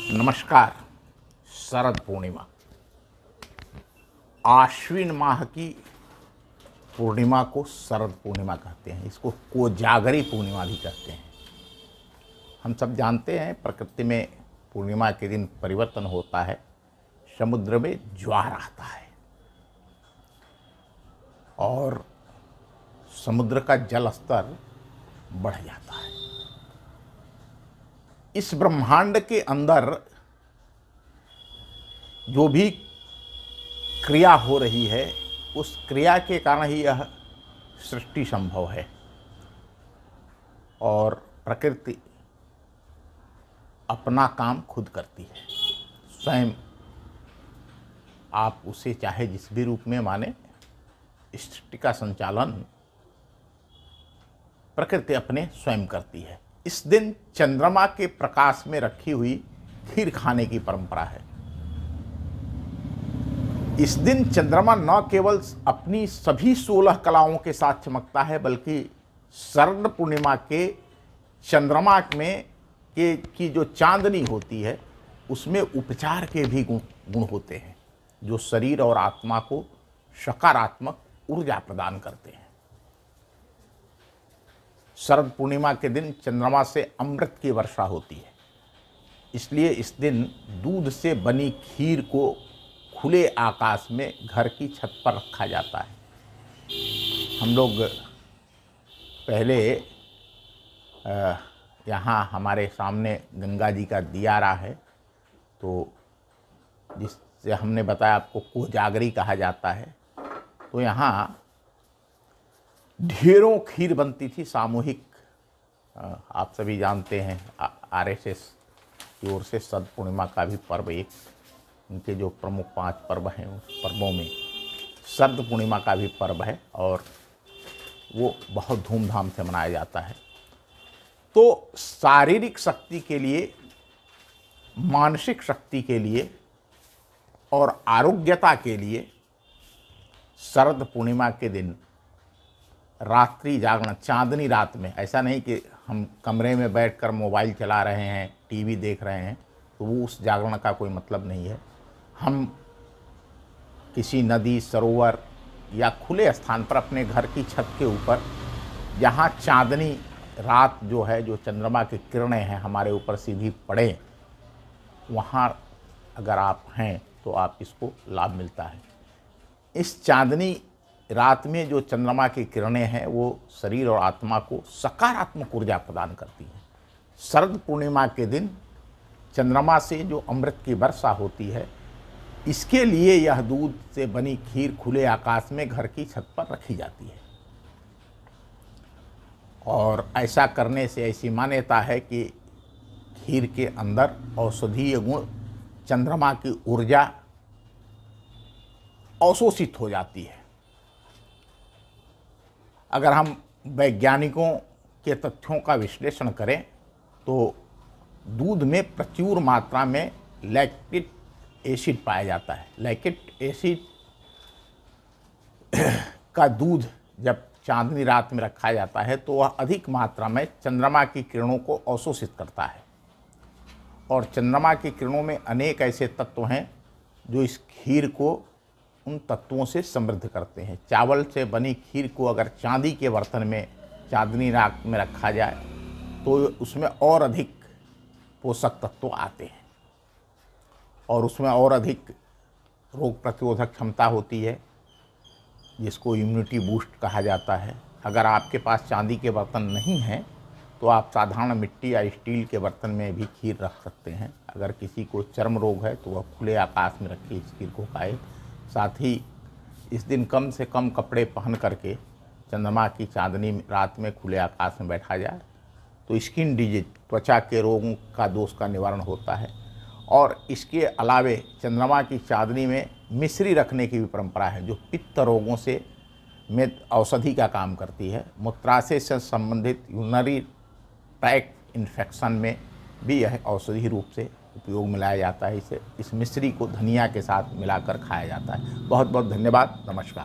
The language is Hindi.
नमस्कार। शरद पूर्णिमा आश्विन माह की पूर्णिमा को शरद पूर्णिमा कहते हैं। इसको कोजागरी पूर्णिमा भी कहते हैं। हम सब जानते हैं प्रकृति में पूर्णिमा के दिन परिवर्तन होता है, समुद्र में ज्वार आता है और समुद्र का जल स्तर बढ़ जाता है। इस ब्रह्मांड के अंदर जो भी क्रिया हो रही है, उस क्रिया के कारण ही यह सृष्टि संभव है और प्रकृति अपना काम खुद करती है। स्वयं आप उसे चाहे जिस भी रूप में माने, सृष्टि का संचालन प्रकृति अपने स्वयं करती है। इस दिन चंद्रमा के प्रकाश में रखी हुई खीर खाने की परंपरा है। इस दिन चंद्रमा न केवल अपनी सभी 16 कलाओं के साथ चमकता है, बल्कि शरद पूर्णिमा के चंद्रमा में की जो चांदनी होती है, उसमें उपचार के भी गुण होते हैं, जो शरीर और आत्मा को सकारात्मक ऊर्जा प्रदान करते हैं। शरद पूर्णिमा के दिन चंद्रमा से अमृत की वर्षा होती है, इसलिए इस दिन दूध से बनी खीर को खुले आकाश में घर की छत पर रखा जाता है। हम लोग पहले यहाँ हमारे सामने गंगा जी का दियारा है, तो जिससे हमने बताया आपको कोजागरी कहा जाता है। तो यहाँ ढेरों खीर बनती थी सामूहिक। आप सभी जानते हैं आरएसएस की ओर से शरद पूर्णिमा का भी पर्व, एक उनके जो प्रमुख 5 पर्व हैं, उस पर्वों में शरद पूर्णिमा का भी पर्व है और वो बहुत धूमधाम से मनाया जाता है। तो शारीरिक शक्ति के लिए, मानसिक शक्ति के लिए और आरोग्यता के लिए शरद पूर्णिमा के दिन रात्रि जागरण, चांदनी रात में, ऐसा नहीं कि हम कमरे में बैठकर मोबाइल चला रहे हैं, टीवी देख रहे हैं, तो वो उस जागरण का कोई मतलब नहीं है। हम किसी नदी, सरोवर या खुले स्थान पर अपने घर की छत के ऊपर, जहाँ चांदनी रात जो है, जो चंद्रमा की किरणें हैं हमारे ऊपर सीधी पड़े, वहाँ अगर आप हैं तो आप इसको लाभ मिलता है। इस चांदनी रात में जो चंद्रमा की किरणें हैं, वो शरीर और आत्मा को सकारात्मक ऊर्जा प्रदान करती हैं। शरद पूर्णिमा के दिन चंद्रमा से जो अमृत की वर्षा होती है, इसके लिए यह दूध से बनी खीर खुले आकाश में घर की छत पर रखी जाती है और ऐसा करने से ऐसी मान्यता है कि खीर के अंदर औषधीय गुण, चंद्रमा की ऊर्जा अवशोषित हो जाती है। अगर हम वैज्ञानिकों के तथ्यों का विश्लेषण करें तो दूध में प्रचुर मात्रा में लैक्टिक एसिड पाया जाता है। लैक्टिक एसिड का दूध जब चांदनी रात में रखा जाता है तो वह अधिक मात्रा में चंद्रमा की किरणों को अवशोषित करता है और चंद्रमा की किरणों में अनेक ऐसे तत्व हैं जो इस खीर को उन तत्वों से समृद्ध करते हैं। चावल से बनी खीर को अगर चांदी के बर्तन में चांदनी रात में रखा जाए तो उसमें और अधिक पोषक तत्व आते हैं और उसमें और अधिक रोग प्रतिरोधक क्षमता होती है, जिसको इम्यूनिटी बूस्ट कहा जाता है। अगर आपके पास चांदी के बर्तन नहीं हैं तो आप साधारण मिट्टी या स्टील के बर्तन में भी खीर रख सकते हैं। अगर किसी को चर्म रोग है तो वह खुले आकाश में रख के इस खीर को खाए। साथ ही इस दिन कम से कम कपड़े पहन करके चंद्रमा की चांदनी रात में खुले आकाश में बैठा जाए तो स्किन डिजीज, त्वचा के रोगों का दोष का निवारण होता है। और इसके अलावे चंद्रमा की चांदनी में मिश्री रखने की भी परंपरा है, जो पित्त रोगों से में औषधि का काम करती है। मूत्राशय से संबंधित यूरिनरी ट्रैक्ट इन्फेक्शन में भी यह औषधि रूप से उपयोग में लाया जाता है। इस मिश्री को धनिया के साथ मिलाकर खाया जाता है। बहुत बहुत धन्यवाद। नमस्कार।